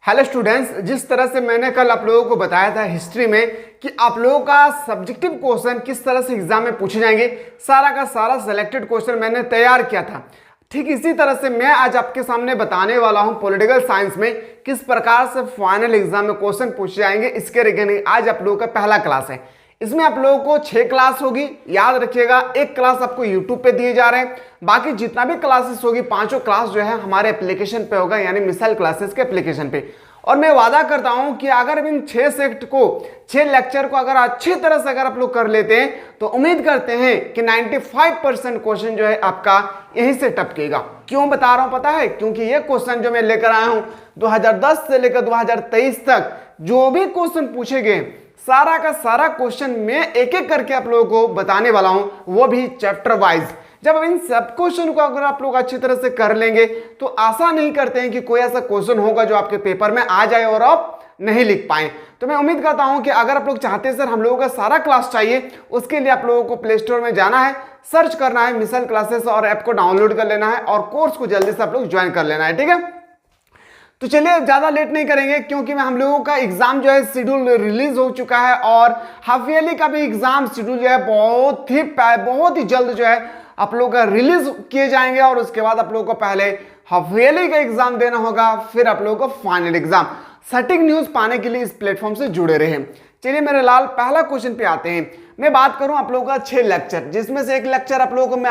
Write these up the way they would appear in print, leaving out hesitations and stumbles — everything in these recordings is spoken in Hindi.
हेलो स्टूडेंट्स, जिस तरह से मैंने कल आप लोगों को बताया था हिस्ट्री में कि आप लोगों का सब्जेक्टिव क्वेश्चन किस तरह से एग्जाम में पूछे जाएंगे, सारा का सारा सिलेक्टेड क्वेश्चन मैंने तैयार किया था। ठीक इसी तरह से मैं आज आपके सामने बताने वाला हूं पॉलिटिकल साइंस में किस प्रकार से फाइनल एग्जाम में क्वेश्चन पूछे जाएंगे। इसके रिगार्डिंग आज आप लोगों का पहला क्लास है। इसमें आप लोगों को 6 क्लास होगी, याद रखिएगा। एक क्लास आपको यूट्यूब पे दिए जा रहे हैं, बाकी जितना भी क्लासेस होगी पांचों क्लास जो है हमारे एप्लीकेशन पे होगा, यानी मिसाइल क्लासेस के एप्लीकेशन पे। और मैं वादा करता हूं कि अगर इन 6 सेट को 6 लेक्चर को अगर अच्छी तरह से अगर आप लोग कर लेते हैं तो उम्मीद करते हैं कि 95% क्वेश्चन जो है आपका यहीं से टपकेगा। क्यों बता रहा हूं पता है? क्योंकि ये क्वेश्चन जो मैं लेकर आया हूं 2010 से लेकर 2023 तक जो भी क्वेश्चन पूछे गए, सारा का सारा क्वेश्चन मैं एक एक करके आप लोगों को बताने वाला हूं, वो भी चैप्टर वाइज। जब इन सब क्वेश्चन को अगर आप लोग अच्छी तरह से कर लेंगे तो आशा नहीं करते हैं कि कोई ऐसा क्वेश्चन होगा जो आपके पेपर में आ जाए और आप नहीं लिख पाए। तो मैं उम्मीद करता हूं कि अगर आप लोग चाहते हैं सर हम लोगों का सारा क्लास चाहिए, उसके लिए आप लोगों को प्ले स्टोर में जाना है, सर्च करना है मिसाइल क्लासेस और ऐप को डाउनलोड कर लेना है और कोर्स को जल्दी से आप लोग ज्वाइन कर लेना है। ठीक है, तो चलिए ज्यादा लेट नहीं करेंगे क्योंकि हम लोगों का एग्जाम जो है शेड्यूल रिलीज हो चुका है और हाफ ईयरली का भी एग्जाम शेड्यूल जो है बहुत ही जल्द जो है आप लोगों का रिलीज किए जाएंगे और उसके बाद आप लोगों को पहले हाफ ईयरली का एग्जाम देना होगा, फिर आप लोगों को फाइनल एग्जाम। सटीक न्यूज पाने के लिए इस प्लेटफॉर्म से जुड़े रहे। चलिए मेरे लाल पहला क्वेश्चन पे आते हैं। मैं बात करूं आप लोगों का 6 लेक्चर, जिसमें से एक लेक्चर आप लोगों को मैं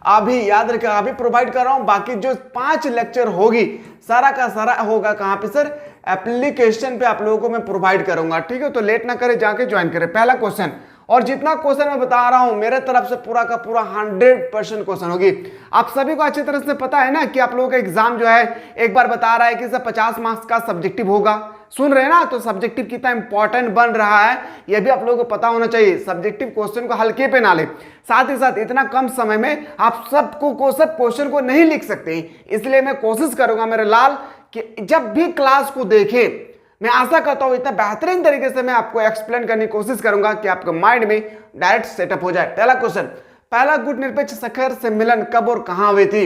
अभी याद रखें अभी प्रोवाइड कर रहा हूं। बाकी जो 5 लेक्चर होगी सारा का सारा होगा कहां पे सर? एप्लीकेशन पे आप लोगों को मैं प्रोवाइड करूंगा। ठीक है, तो लेट ना करें, जाके ज्वाइन करें। पहला क्वेश्चन, और जितना क्वेश्चन मैं बता रहा हूं मेरे तरफ से पूरा का पूरा 100% क्वेश्चन होगी। आप सभी को अच्छी तरह से पता है ना कि आप लोगों का एग्जाम जो है एक बार बता रहा है कि सर 50 मार्क्स का सब्जेक्टिव होगा। सुन रहे हैं ना? तो सब्जेक्टिव कितना इंपॉर्टेंट बन रहा है यह भी आप लोगों को पता होना चाहिए। सब्जेक्टिव क्वेश्चन को हल्के पे ना ले, साथ ही साथ इतना कम समय में आप सब क्वेश्चन को नहीं लिख सकते, इसलिए मैं कोशिश करूंगा मेरे लाल कि जब भी क्लास को देखें, मैं आशा करता हूं इतना बेहतरीन तरीके से मैं आपको एक्सप्लेन करने की कोशिश करूंगा कि आपके माइंड में डायरेक्ट सेटअप हो जाए। पहला क्वेश्चन, पहला गुट निरपेक्ष शिखर सम्मेलन कब और कहां हुई थी?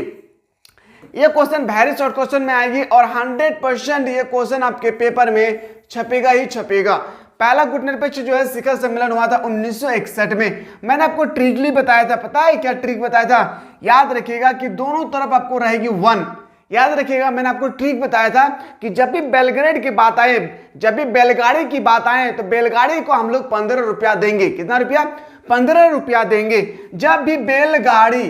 ये क्वेश्चन वेरी शॉर्ट क्वेश्चन में आएगी और 100% ये क्वेश्चन आपके पेपर में छपेगा ही छपेगा। पहला गुट निरपेक्ष जो है शिखर सम्मेलन हुआ था 1961 में। मैंने आपको ट्रिकली बताया था, पता है क्या ट्रिक बताया था? याद रखिएगा कि दोनों तरफ आपको रहेगी 1। याद रखिएगा मैंने आपको ट्रिक बताया था कि जब भी बेलग्रेड की बात आए, जब भी बैलगाड़ी की बात आए तो बैलगाड़ी को हम लोग 15 रुपया देंगे। कितना रुपया? 15 रुपया देंगे। जब भी बैलगाड़ी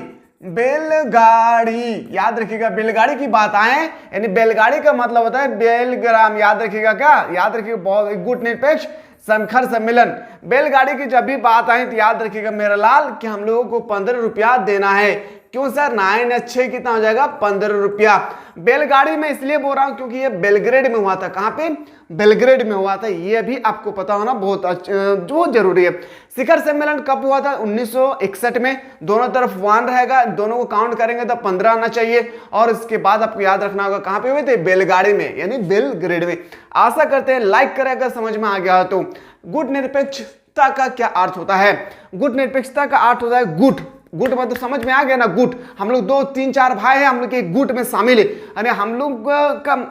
याद रखिएगा बैलगाड़ी की बात आए, यानी बैलगाड़ी का मतलब होता है बेलग्राम। याद रखिएगा क्या? याद रखिएगा, बहुत गुट निरपेक्ष शिखर सम्मेलन। बैलगाड़ी की जब भी बात आए तो याद रखिएगा मेरा लाल कि हम लोगों को 15 रुपया देना है। क्यों सर? 9 या 6 कितना हो जाएगा? 15 रुपया। बैलगाड़ी में इसलिए बोल रहा हूं क्योंकि ये बेलग्रेड में हुआ था। कहां पे? बेलग्रेड में हुआ था। ये भी आपको पता होना बहुत जरूरी है। शिखर सम्मेलन कब हुआ था? 1961 में। दोनों तरफ 1 रहेगा, दोनों को काउंट करेंगे तो 15 आना चाहिए। और इसके बाद आपको याद रखना होगा कहां पे हुए थे? बेलगाड़ी में, यानी बेलग्रेड में। आशा करते हैं लाइक करें अगर समझ में आ गया तो। गुट निरपेक्षता का क्या अर्थ होता है? गुट निरपेक्षता का अर्थ होता है गुट मतलब समझ में आ गया ना? गुट, हम लोग 2 3 4 भाई हैं, हम लोग एक गुट में शामिल है। यानी हम लोग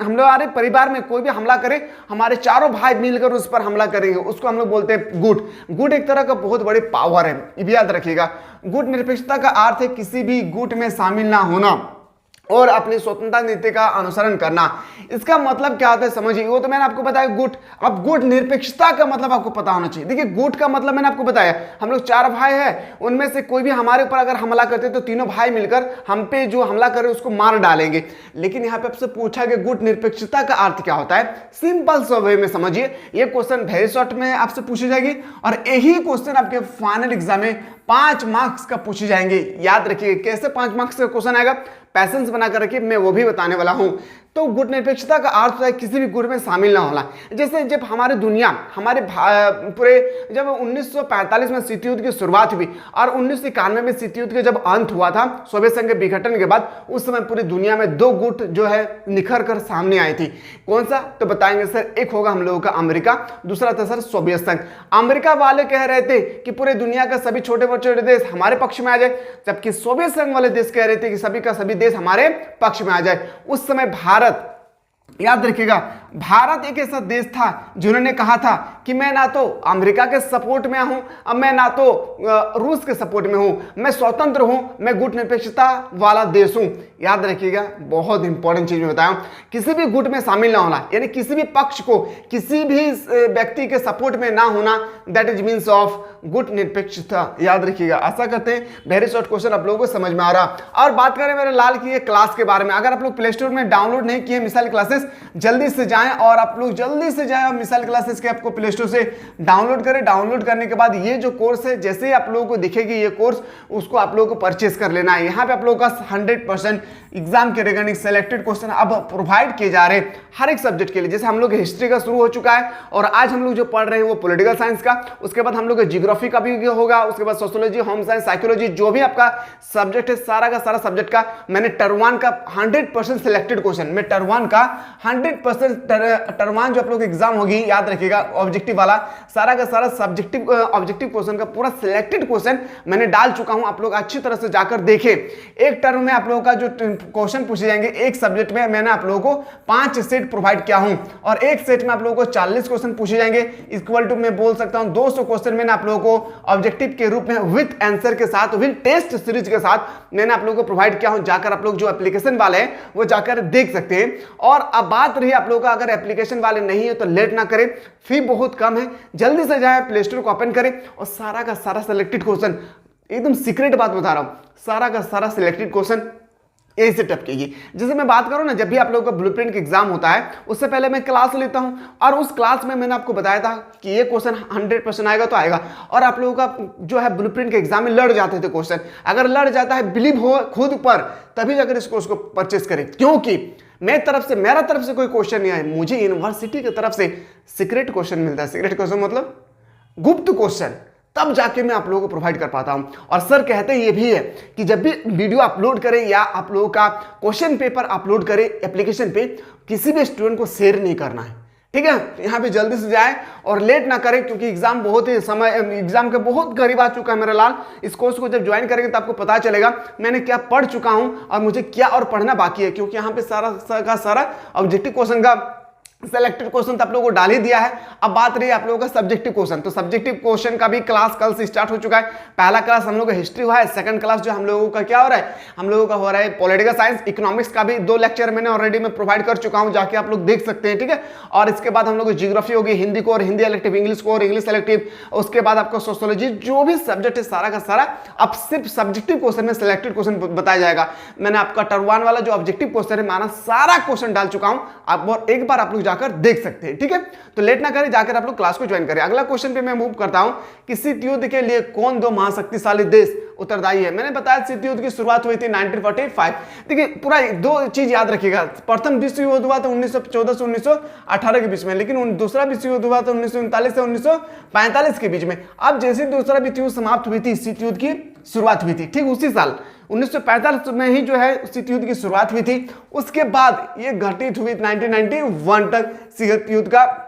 हमारे परिवार में कोई भी हमला करे, हमारे चारों भाई मिलकर उस पर हमला करेंगे, उसको हम लोग बोलते हैं गुट। गुट एक तरह का बहुत बड़ी पावर है, ये भी याद रखिएगा। गुट निरपेक्षता का अर्थ है किसी भी गुट में शामिल ना होना और अपनी स्वतंत्रता नीति का अनुसरण करना। इसका मतलब क्या होता है समझिए, वो तो मैंने आपको बताया गुट। अब गुट निरपेक्षता का मतलब आपको पता होना चाहिए। देखिए गुट का मतलब मैंने आपको बताया, हम लोग 4 भाई हैं, उनमें से कोई भी हमारे ऊपर अगर हमला करते तो तीनों भाई मिलकर हम पे जो हमला करे उसको मार डालेंगे। लेकिन यहाँ पे आपसे पूछा कि गुट निरपेक्षता का अर्थ क्या होता है? सिंपल सा वे में समझिए, ये क्वेश्चन वेरी शॉर्ट में आपसे पूछी जाएगी और यही क्वेश्चन आपके फाइनल एग्जाम में 5 मार्क्स का पूछे जाएंगे। याद रखिए कैसे 5 मार्क्स का क्वेश्चन आएगा, पैसेंस बनाकर रखिए, मैं वो भी बताने वाला हूं। तो गुट निरपेक्षता का अर्थ है किसी भी गुट में शामिल ना होना। जैसे जब हमारी दुनिया पूरे जब 1945 में शीत युद्ध की शुरुआत हुई और 1991 में शीत युद्ध का जब अंत हुआ था सोवियत संघ के विघटन के बाद, उस समय पूरी दुनिया में 2 गुट जो है निखर कर सामने आई थी। कौन सा? तो बताएंगे सर, एक होगा हम लोगों का अमेरिका, दूसरा था सर सोवियत संघ। अमेरिका वाले कह रहे थे कि पूरे दुनिया का सभी छोटे छोटे देश हमारे पक्ष में आ जाए, जबकि सोवियत संघ वाले देश कह रहे थे कि सभी का सभी देश हमारे पक्ष में आ जाए। उस समय भारत याद रखिएगा, भारत एक ऐसा देश था जिन्होंने कहा था कि मैं ना तो अमेरिका के सपोर्ट में हूं, अब मैं ना तो रूस के सपोर्ट में हूं, मैं स्वतंत्र हूं, मैं गुट निरपेक्षता वाला देश हूं। याद रखिएगा, बहुत इंपॉर्टेंट चीज मैं बताया हूं, किसी भी गुट में शामिल ना होना, यानी किसी भी पक्ष को, किसी भी व्यक्ति के सपोर्ट में ना होना, दैट इज मीन्स ऑफ गुट निरपेक्षता। याद रखिएगा, आशा करते हैं वेरी शॉर्ट क्वेश्चन आप लोगों को समझ में आ रहा। और बात करें मेरे लाल की क्लास के बारे में, अगर आप लोग प्ले स्टोर में डाउनलोड नहीं किए मिसाइल क्लासेस, जल्दी से जाएं और आप लोग जल्दी से जाएं और मिसाइल क्लासेस के आपको प्ले स्टोर से डाउनलोड करें। डाउनलोड करने के बाद ये जो कोर्स है, जैसे ही आप लोगों को दिखेगी ये कोर्स, उसको आप लोगों को परचेस कर लेना है। यहाँ पे आप लोगों का 100% एग्जाम के रिगार्डिंग सिलेक्टेड क्वेश्चन अब प्रोवाइड किए जा रहे हैं हर एक सब्जेक्ट के लिए। जैसे हम लोग हिस्ट्री का शुरू हो चुका है और आज हम लोग जो पढ़ रहे हैं वो पॉलिटिकल साइंस का, उसके बाद हम लोग जियोग्राफी का भी होगा, उसके बाद सोशियोलॉजी, होम साइंस, साइकोलॉजी, जो भी आपका सब्जेक्ट है सारा का सारा सब्जेक्ट का मैंने टर्म 1 का 100% सिलेक्टेड क्वेश्चन, मैं टर्म 1 का 100% टर्म 1 जो आप लोग एग्जाम होगी, याद रखिएगा ऑब्जेक्टिव वाला, सारा का सारा सब्जेक्टिव ऑब्जेक्टिव क्वेश्चन का पूरा सिलेक्टेड क्वेश्चन मैंने डाल चुका हूं। आप लोग अच्छी तरह से जाकर देखें। एक टर्म में आप लोगों का जो क्वेश्चन पूछे जाएंगे, एक सब्जेक्ट में मैंने आप लोगों को 5 सेट प्रोवाइड किया हूं और एक सेट में आप लोगों को 40 क्वेश्चन पूछे जाएंगे, इक्वल टू मैं बोल सकता हूं 200 क्वेश्चन मैंने आप लोगों को ऑब्जेक्टिव के रूप में विद आंसर के साथ, विद टेस्ट सीरीज के साथ मैंने आप लोगों को प्रोवाइड किया हूं। जाकर आप लोग जो एप्लीकेशन वाले हैं वो जाकर देख सकते हैं। और अब बात रही आप लोगों का, अगर एप्लीकेशन वाले नहीं है तो लेट ना करें, फी बहुत कम है, जल्दी से जाए प्ले स्टोर को ओपन करें और सारा का सारा सिलेक्टेड क्वेश्चन, एकदम सीक्रेट बात बता रहा हूं, सारा का सारा सिलेक्टेड क्वेश्चन यही से टप कीजिए। जैसे मैं बात करूं ना, जब भी आप लोगों का ब्लूप्रिंट का एग्जाम होता है उससे पहले मैं क्लास लेता हूं और उस क्लास में मैंने आपको बताया था कि ये क्वेश्चन 100% आएगा तो आएगा, और आप लोगों का जो है ब्लूप्रिंट के एग्जाम में लड़ जाते थे क्वेश्चन। अगर लड़ जाता है, बिलीव हो खुद पर, तभी जाकर इस कोर्स को परचेस करें, क्योंकि मेरा तरफ से कोई क्वेश्चन नहीं आया, मुझे यूनिवर्सिटी की तरफ से सीक्रेट क्वेश्चन मिलता है। सीक्रेट क्वेश्चन मतलब गुप्त क्वेश्चन, तब जाके मैं आप लोगों को प्रोवाइड कर पाता हूं। और सर कहते ये भी है कि जब भी वीडियो अपलोड करें या आप लोगों का क्वेश्चन पेपर अपलोड करें एप्लीकेशन पे, किसी भी स्टूडेंट को शेयर नहीं करना है, ठीक है। यहाँ पे जल्दी से जाए और लेट ना करें, क्योंकि एग्जाम बहुत ही समय, एग्जाम के बहुत करीब आ चुका है मेरा लाल। इस कोर्स को जब ज्वाइन करेंगे तो आपको पता चलेगा मैंने क्या पढ़ चुका हूं और मुझे क्या और पढ़ना बाकी है, क्योंकि यहाँ पे सारा ऑब्जेक्टिव क्वेश्चन का सिलेक्टेड क्वेश्चन तो आप लोगों को डाल ही दिया है। अब बात रही आप लोगों का सब्जेक्टिव क्वेश्चन, तो सब्जेक्टिव क्वेश्चन का भी क्लास कल से स्टार्ट हो चुका है। पहला क्लास हम लोग का हिस्ट्री हुआ है, सेकंड क्लास जो हम लोगों का क्या हो रहा है, हम लोगों का हो रहा है पॉलिटिकल साइंस, इकोनॉमिक्स का भी 2 लेक्चर मैंने ऑलरेडी मैं प्रोवाइड कर चुका हूं, जाके आप लोग देख सकते हैं, ठीक है। और इसके बाद हम लोग जियोग्राफी होगी, हिंदी को और हिंदी इलेक्टिव, इंग्लिश को और इंग्लिश इलेक्टिव, उसके बाद आपको सोशियोलॉजी, जो भी सब्जेक्ट है सारा का सारा अब सिर्फ सब्जेक्टिव क्वेश्चन में सिलेक्टेड क्वेश्चन बताया जाएगा। मैंने आपका टर्म 1 वाला जो ऑब्जेक्टिव क्वेश्चन है माना सारा क्वेश्चन डाल चुका हूं, आप एक बार आप लोग जाकर देख सकते हैं, ठीक है। तो लेट ना करें, जाकर आप लोग क्लास को ज्वाइन करें। अगला क्वेश्चन पे मैं मूव करता हूं कि शीत युद्ध के लिए कौन 2 महाशक्तिशाली देश उत्तरदायी है। मैंने बताया शीत युद्ध की शुरुआत हुई थी 1945। देखिए पूरा 2 चीज याद रखिएगा, प्रथम विश्व युद्ध हुआ था 1914 से 1918 के बीच में, लेकिन दूसरा विश्व युद्ध हुआ था 1939 से 1945 के बीच में। अब जैसे दूसरा विश्व युद्ध समाप्त हुई थी, शीत युद्ध की शुरुआत हुई थी, ठीक उसी साल 1945 में ही जो है शीत युद्ध की शुरुआत हुई थी। उसके बाद ये घटित हुई 1991 तक शीत युद्ध का,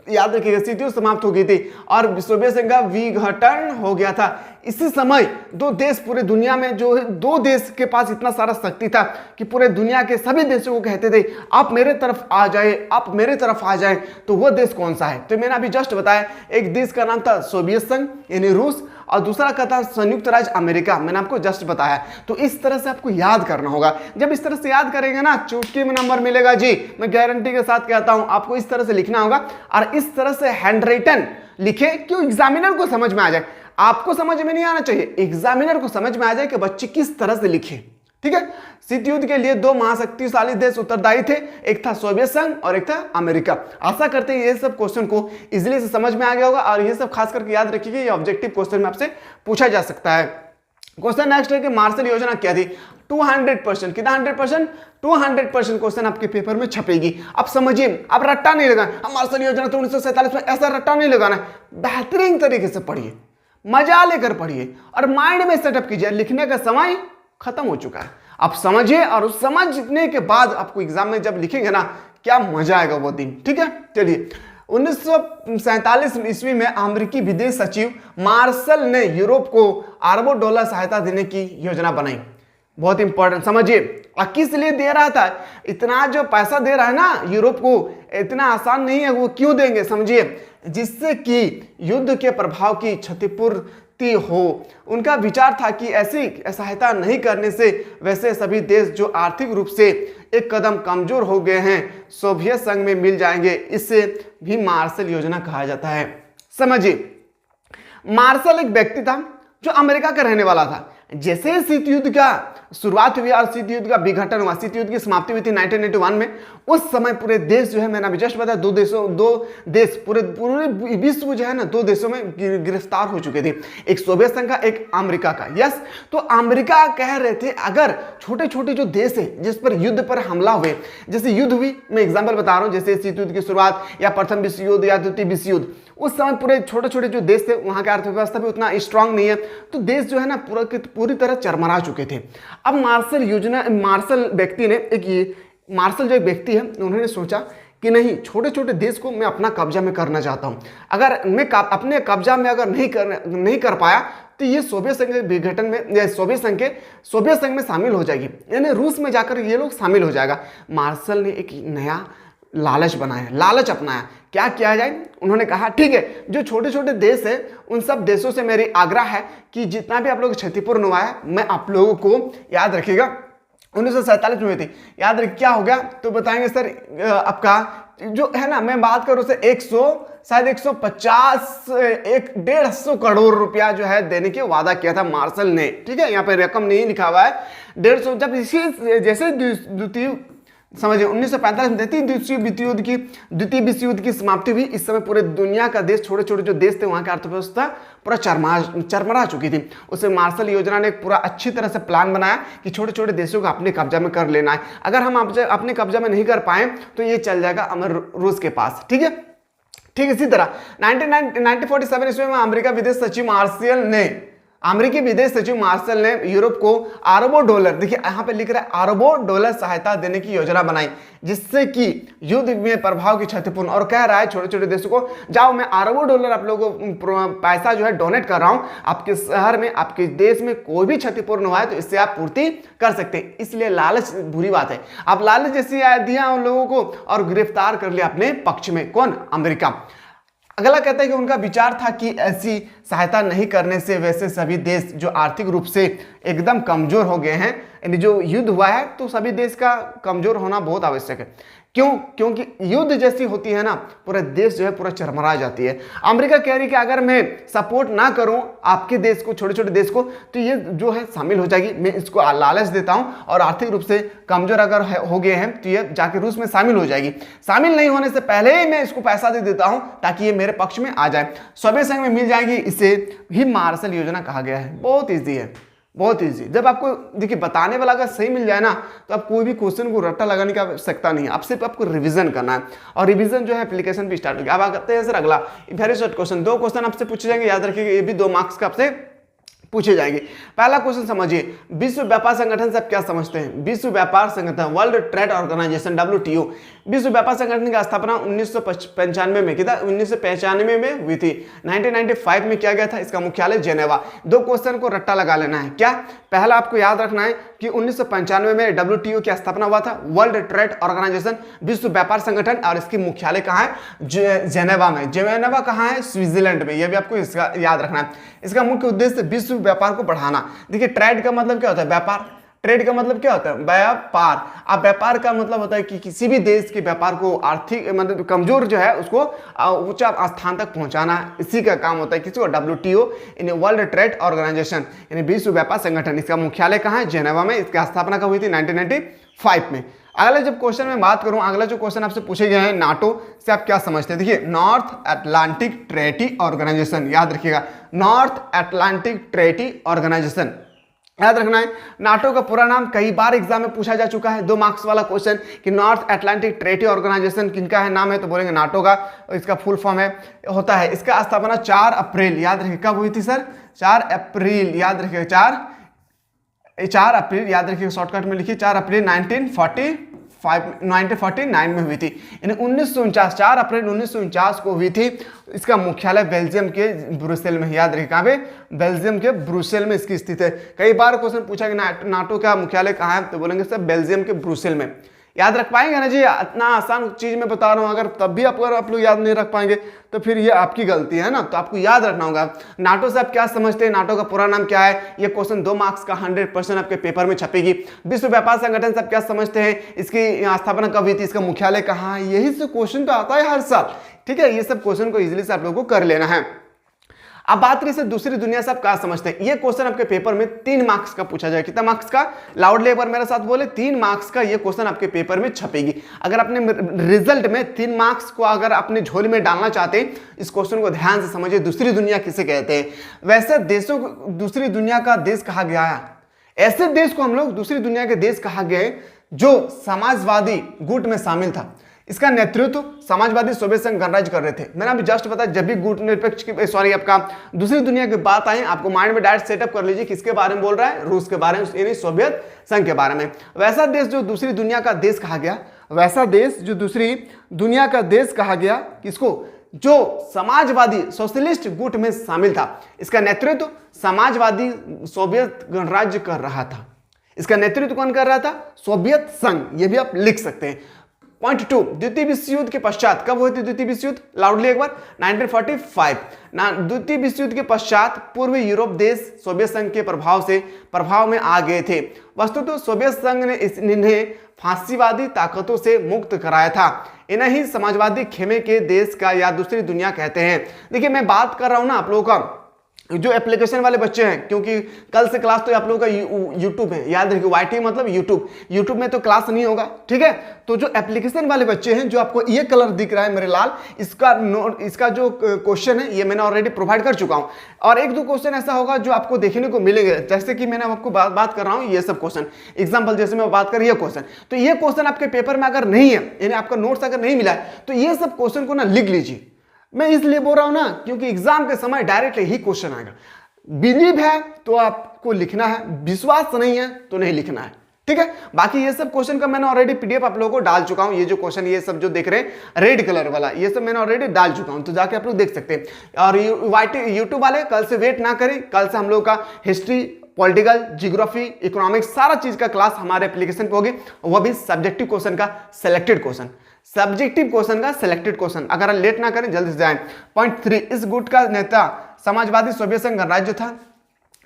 याद रखिएगा, शीत युद्ध समाप्त हो गई थी और सोवियत संघ का विघटन हो गया था। इसी समय 2 देश पूरे दुनिया में, जो 2 देश के पास इतना सारा शक्ति था कि पूरे दुनिया के सभी देशों को कहते थे आप मेरे तरफ आ जाए, आप मेरे तरफ आ जाए। तो वो देश कौन सा है, तो मैंने अभी जस्ट बताया, एक देश का नाम था सोवियत संघ यानी रूस, और दूसरा का था संयुक्त राज्य अमेरिका, मैंने आपको जस्ट बताया। तो इस तरह से आपको याद करना होगा। जब इस तरह से याद करेंगे ना, चुटकी में नंबर मिलेगा जी, मैं गारंटी के साथ कहता हूं। आपको इस तरह से लिखना होगा और इस तरह से हैंड राइटन लिखे, क्यों एग्जामिनर को समझ में आ जाए। आपको समझ में नहीं आना चाहिए, एग्जामिनर को समझ में आ जाए कि बच्चे किस तरह से लिखे, ठीक है। शीत युद्ध के लिए 2 महाशक्तिशाली देश उत्तरदायी थे, एक था सोवियत संघ और एक था अमेरिका। आशा करते हैं ये सब क्वेश्चन को इजीली से समझ में आ गया होगा और ये सब खास करके याद रखिएगा, ये ऑब्जेक्टिव क्वेश्चन में आपसे पूछा जा सकता है। क्वेश्चन नेक्स्ट है कि मार्शल योजना क्या थी। 200%, कितना 100%, 200% क्वेश्चन आपके पेपर में छपेगी। अब समझिए, आप रट्टा नहीं लगाना, मार्शल योजना तो 1947 में, ऐसा रट्टा नहीं लगाना, बेहतरीन तरीके से पढ़िए, मजा लेकर पढ़िए और माइंड में सेटअप कीजिए। लिखने का समय खत्म हो चुका है, आप समझिए और उस समझने के बाद आपको एग्जाम में जब लिखेंगे ना, क्या मजा आएगा वो दिन, ठीक है। चलिए, 1947 ईस्वी में अमेरिकी विदेश सचिव मार्शल ने यूरोप को अरबों डॉलर सहायता देने की योजना बनाई। बहुत इंपॉर्टेंट, समझिए, किस लिए दे रहा था? इतना जो पैसा दे रहा है ना यूरोप को, इतना आसान नहीं है। वो क्यों देंगे समझिए, जिससे कि युद्ध के प्रभाव की क्षतिपूर्ति हो। उनका विचार था कि ऐसी सहायता नहीं करने से वैसे सभी देश जो आर्थिक रूप से एक कदम कमजोर हो गए हैं सोवियत संघ में मिल जाएंगे। इससे भी मार्शल योजना कहा जाता है। समझिए, मार्शल एक व्यक्ति था जो अमेरिका का रहने वाला था। जैसे शीत युद्ध का शुरुआत हुई और शीत युद्ध का विघटन हुआ, शीत युद्ध की समाप्ति हुई थी 1991 में, उस समय पूरे देश जो है, मैंने अभी जस्ट बताया, दो देश पूरे विश्व जो है ना, 2 देशों में गिरफ्तार हो चुके थे, एक सोवियत संघ का, एक अमेरिका का। यस, तो अमेरिका कह रहे थे अगर छोटे छोटे जो देश है जिस पर युद्ध पर हमला हुए, जैसे युद्ध हुई, मैं एग्जाम्पल बता रहा हूं, जैसे शीत युद्ध की शुरुआत या प्रथम विश्व युद्ध या द्वितीय विश्व युद्ध, उस समय पूरे छोटे छोटे जो देश थे वहां की अर्थव्यवस्था भी उतना स्ट्रांग नहीं है, तो देश जो है ना पूरी तरह चरमरा चुके थे। अब मार्शल जो एक व्यक्ति है, उन्होंने सोचा कि नहीं, छोटे छोटे देश को मैं अपना कब्जा में करना चाहता हूं। अगर मैं अपने कब्जा में अगर नहीं कर पाया तो ये सोवियत संघ के विघटन में, सोवियत संघ में शामिल हो जाएगी, यानी रूस में जाकर ये लोग शामिल हो जाएगा। मार्शल ने एक नया लालच बनाया, लालच अपनाया। क्या किया जाए? उन्होंने कहा ठीक है, जो छोटे छोटे देश है उन सब देशों से मेरी आग्रह है कि जितना भी आप लोग क्षतिपूर्ण हुआ है, मैं आप लोगों को, याद रखिएगा 1947 में हुई थी, याद रखिए क्या हो गया तो बताएंगे सर। आपका जो है ना, मैं बात करूं से 150 150 करोड़ रुपया जो है देने के वादा किया था मार्शल ने। ठीक है, यहाँ पे रकम नहीं लिखा हुआ है, 150। जब इसी जैसे द्वितीय समझिए 1945 में द्वितीय विश्व युद्ध की समाप्ति हुई, इस समय पूरे दुनिया का देश, छोटे छोटे जो देश थे वहां की अर्थव्यवस्था पूरा चरमरा चुकी थी। उससे मार्शल योजना ने एक पूरा अच्छी तरह से प्लान बनाया कि छोटे छोटे देशों को अपने कब्जा में कर लेना है। अगर हम अपने कब्जा में नहीं कर पाए तो ये चल जाएगा रूस के पास। ठीक है, ठीक इसी तरह 1947 ईस्वी में अमेरिकी विदेश सचिव मार्शल ने यूरोप को अरबों डॉलर, देखिए यहां पे लिख रहा है अरबों डॉलर सहायता देने की योजना बनाई, जिससे कि युद्ध में प्रभाव की क्षतिपूर्ण, और कह रहा है छोटे छोटे देशों को, जाओ मैं अरबों डॉलर आप लोगों को पैसा जो है डोनेट कर रहा हूं, आपके शहर में, आपके देश में कोई भी क्षतिपूर्ण हुआ है तो इससे आप पूर्ति कर सकते हैं। इसलिए लालच बुरी बात है। आप लालच जैसी दिया उन लोगों को और गिरफ्तार कर लिया अपने पक्ष में, कौन? अमेरिका। अगला कहता है कि उनका विचार था कि ऐसी सहायता नहीं करने से वैसे सभी देश जो आर्थिक रूप से एकदम कमजोर हो गए हैं, यानी जो युद्ध हुआ है तो सभी देश का कमजोर होना बहुत आवश्यक है। क्यों? क्योंकि युद्ध जैसी होती है ना, पूरा देश जो है पूरा चरमरा जाती है। अमेरिका कह रही है कि अगर मैं सपोर्ट ना करूं आपके देश को, छोटे छोटे देश को, तो ये जो है शामिल हो जाएगी। मैं इसको लालच देता हूं और आर्थिक रूप से कमजोर अगर हो गए हैं तो ये जाके रूस में शामिल हो जाएगी। शामिल नहीं होने से पहले ही मैं इसको पैसा दे देता हूं ताकि ये मेरे पक्ष में आ जाए, सोवियत संघ में मिल जाएगी। इसे ही मार्शल योजना कहा गया है। बहुत ईजी है, बहुत इजी। जब आपको देखिए बताने वाला अगर सही मिल जाए ना तो आप कोई भी क्वेश्चन को रट्टा लगाने की आवश्यकता नहीं है, आप सिर्फ आपको रिवीजन करना है और रिवीजन जो है एप्लीकेशन भी स्टार्ट हो गया। अब आते हैं सर अगला वेरी शॉर्ट क्वेश्चन। 2 क्वेश्चन आपसे पूछे जाएंगे, याद रखिएगा ये भी 2 मार्क्स का आपसे पूछे जाएंगे। पहला क्वेश्चन समझिए, विश्व व्यापार संगठन से आप क्या समझते हैं? विश्व व्यापार संगठन, वर्ल्ड ट्रेड ऑर्गेनाइजेशन, WTO, विश्व व्यापार संगठन की स्थापना 1995 में किया, 1995 में हुई थी। 1995 में किया गया था। इसका मुख्यालय जेनेवा। 2 क्वेश्चन को रट्टा लगा लेना है। क्या? पहला आपको याद रखना है कि 1995 में WTO की स्थापना हुआ था, वर्ल्ड ट्रेड ऑर्गेनाइजेशन, विश्व व्यापार संगठन, और इसकी मुख्यालय कहाँ है? जेनेवा में। जेनेवा कहाँ है? स्विट्जरलैंड में। यह भी आपको इसका याद रखना है। इसका मुख्य उद्देश्य विश्व व्यापार को बढ़ाना। देखिए ट्रेड का मतलब क्या होता है? व्यापार। ट्रेड का मतलब क्या होता है? व्यापार। अब व्यापार का मतलब होता है कि किसी भी देश के व्यापार को आर्थिक मतलब कमजोर जो है उसको ऊंचा स्थान तक पहुंचाना, इसी का काम होता है। किसी को? WTO यानी वर्ल्ड ट्रेड ऑर्गेनाइजेशन यानी विश्व व्यापार संगठन। इसका मुख्यालय कहाँ है? जेनेवा में। इसकी स्थापना कब हुई थी? 1995 में। अगला जब क्वेश्चन में बात करूं, अगला जो क्वेश्चन आपसे पूछे गए हैं, नाटो से आप क्या समझते हैं? देखिए नॉर्थ अटलांटिक ट्रेटी ऑर्गेनाइजेशन, याद रखिएगा, नॉर्थ अटलांटिक ट्रेटी ऑर्गेनाइजेशन याद रखना है। नाटो का पूरा नाम कई बार एग्जाम में पूछा जा चुका है। 2 मार्क्स वाला क्वेश्चन कि नॉर्थ अटलांटिक ट्रेटी ऑर्गेनाइजेशन किनका है नाम है, तो बोलेंगे नाटो का। इसका फुल फॉर्म होता है। इसका स्थापना 4 अप्रैल, याद रखिए कब हुई थी सर? 4 अप्रैल, याद रखिए 4 अप्रैल, याद रखिए शॉर्टकट में लिखिए 4 अप्रैल 1945 1949 में हुई थी, यानी 1949, 4 अप्रैल 1949 को हुई थी। इसका मुख्यालय बेल्जियम के ब्रुसेल में, याद रखिए कहाँ पे, बेल्जियम के ब्रुसेल में इसकी स्थित है। कई बार क्वेश्चन पूछा कि नाटो का मुख्यालय कहाँ है, तो बोलेंगे सर बेल्जियम के ब्रुसेल में। याद रख पाएंगे ना जी, इतना आसान चीज मैं बता रहा हूं, अगर तब भी अगर आप लोग याद नहीं रख पाएंगे तो फिर ये आपकी गलती है ना, तो आपको याद रखना होगा। नाटो से आप क्या समझते हैं, नाटो का पूरा नाम क्या है, ये क्वेश्चन 2 मार्क्स का 100% आपके पेपर में छपेगी। विश्व व्यापार संगठन से आप क्या समझते हैं, इसकी स्थापना कब हुई थी, इसका मुख्यालय कहाँ है, यही से क्वेश्चन तो आता है हर साल। ठीक है, ये सब क्वेश्चन को इजिली से आप लोगों को कर लेना है। अब बात करें से दूसरी दुनिया से आप क्या समझते हैं, ये क्वेश्चन आपके पेपर में 3 मार्क्स का पूछा जाए। कितना मार्क्स का, लाउडली एक बार मेरे साथ बोले, 3 मार्क्स का ये क्वेश्चन आपके पेपर में छपेगी। अगर अपने रिजल्ट में 3 मार्क्स को अगर अपने झोली में डालना चाहते हैं, इस क्वेश्चन को ध्यान से समझिए। दूसरी दुनिया किसे कहते हैं, वैसे देशों को दूसरी दुनिया का देश कहा गया है, ऐसे देश को हम लोग दूसरी दुनिया के देश कहा गया है जो समाजवादी गुट में शामिल था। इसका नेतृत्व समाजवादी सोवियत संघ गणराज्य कर रहे थे। मैंने अभी जस्ट बताया, जब भी गुट निरपेक्ष की सॉरी आपका दूसरी दुनिया की बात आए, आपको माइंड में डायरेक्ट सेटअप कर लीजिए किसके बारे में बोल रहा है, रूस के बारे में, यानी सोवियत संघ के बारे में। वैसा देश जो दूसरी दुनिया का देश कहा गया, वैसा देश जो दूसरी दुनिया का देश कहा गया किसको, जो समाजवादी सोशलिस्ट गुट में शामिल था। इसका नेतृत्व समाजवादी सोवियत गणराज्य कर रहा था। इसका नेतृत्व कौन कर रहा था, सोवियत संघ, यह भी आप लिख सकते हैं। पॉइंट 2, द्वितीय विश्व युद्ध के पश्चात, कब हुई थी द्वितीय विश्व युद्ध, लाउडली एक बार, 1945। द्वितीय विश्व युद्ध के पश्चात पूर्वी यूरोप देश सोवियत संघ के प्रभाव में आ गए थे। वस्तुतः सोवियत संघ ने इन्हें फांसीवादी ताकतों से मुक्त कराया था। इन्हें ही समाजवादी खेमे के देश का या दूसरी दुनिया कहते हैं। देखिए मैं बात कर रहा हूं ना आप लोगों का जो एप्लीकेशन वाले बच्चे हैं, क्योंकि कल से क्लास तो आप लोगों का यूट्यूब है, याद रखिए, YT मतलब यूट्यूब में तो क्लास नहीं होगा। ठीक है, तो जो एप्लीकेशन वाले बच्चे हैं, जो आपको ये कलर दिख रहा है मेरे लाल, इसका जो क्वेश्चन है ये मैंने ऑलरेडी प्रोवाइड कर चुका हूं। और 1-2 क्वेश्चन ऐसा होगा जो आपको देखने को मिलेंगे, जैसे कि मैंने आपको बात कर रहा हूं ये सब क्वेश्चन, एग्जाम्पल जैसे मैं बात कर ये क्वेश्चन, तो ये क्वेश्चन आपके पेपर में अगर नहीं है, यानी आपका नोट्स अगर नहीं मिला है, तो ये सब क्वेश्चन को ना लिख लीजिए। मैं इसलिए बोल रहा हूं ना क्योंकि एग्जाम के समय डायरेक्ट ही क्वेश्चन आएगा। बिलीव है तो आपको लिखना है, विश्वास नहीं है तो नहीं लिखना है। ठीक है, बाकी ये सब क्वेश्चन का मैंने ऑलरेडी PDF आप लोगों को डाल चुका हूं। ये जो क्वेश्चन ये सब जो देख रहे हैं रेड कलर वाला, ये सब मैंने ऑलरेडी डाल चुका हूं, तो जाके आप लोग देख सकते हैं। और यूट्यूब वाले कल से वेट ना करें, कल से हम लोग का हिस्ट्री, पॉलिटिकल, जियोग्राफी, इकोनॉमिक्स सारा चीज का क्लास हमारे एप्लीकेशन पे होगी, वह भी सब्जेक्टिव क्वेश्चन का सिलेक्टेड क्वेश्चन, सब्जेक्टिव क्वेश्चन का सिलेक्टेड क्वेश्चन। अगर लेट ना करें जल्दी से जाएं। पॉइंट 3, इस गुट का नेता समाजवादी सोवियत संघ गणराज्य था।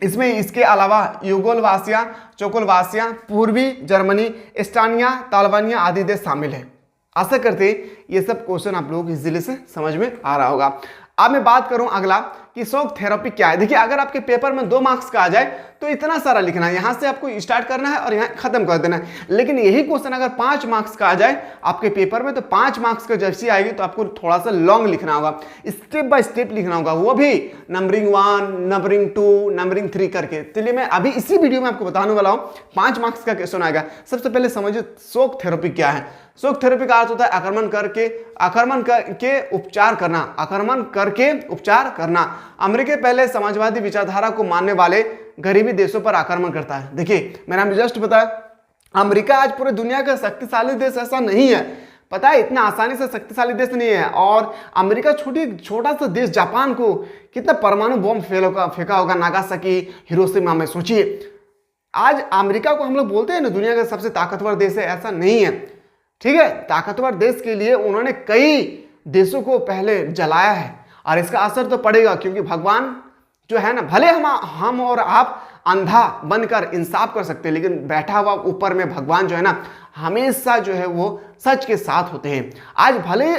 इसमें इसके अलावा यूगोस्लाविया, चेकोस्लोवाकिया, पूर्वी जर्मनी, एस्टोनिया, ताल्वानिया आदि देश शामिल हैं। आशा करते हैं ये सब क्वेश्चन आप लोगों को इजीली से समझ में आ रहा होगा। अब मैं बात करूं अगला कि शॉक थेरेपी क्या है। देखिए अगर आपके पेपर में 2 मार्क्स का आ जाए तो इतना सारा लिखना है, यहां से आपको स्टार्ट करना है और यहां खत्म कर देना है। लेकिन यही क्वेश्चन अगर 5 मार्क्स का आ जाए आपके पेपर में, तो 5 मार्क्स का जैसी आएगी तो आपको थोड़ा सा लॉन्ग लिखना होगा, स्टेप बाय स्टेप लिखना होगा, वो भी नंबरिंग 1, नंबरिंग 2, नंबरिंग 3 करके। चलिए मैं अभी इसी वीडियो में आपको बताने वाला हूं 5 मार्क्स का क्वेश्चन आएगा। सबसे पहले समझिए शॉक थेरेपी क्या है। शॉक थेरेपी का अर्थ होता है आक्रमण करके उपचार करना, आक्रमण करके उपचार करना। अमेरिका पहले समाजवादी विचारधारा को मानने वाले गरीबी देशों पर आक्रमण करता है। देखिए मैंने आपको जस्ट बताया अमेरिका आज पूरे दुनिया का शक्तिशाली देश ऐसा नहीं है, पता है, इतना आसानी से शक्तिशाली देश नहीं है। और अमेरिका छोटा सा देश जापान को कितना परमाणु बॉम्ब फेंका होगा नागासाकी, हिरोशिमा में, सोचिए। आज अमेरिका को हम लोग बोलते हैं ना दुनिया का सबसे ताकतवर देश है, ऐसा नहीं है। ठीक है, ताकतवर देश के लिए उन्होंने कई देशों को पहले जलाया है और इसका असर तो पड़ेगा, क्योंकि भगवान जो है ना, भले हम और आप अंधा बनकर इंसाफ कर सकते हैं, लेकिन बैठा हुआ ऊपर में भगवान जो है ना, हमेशा जो है वो सच के साथ होते हैं। आज भले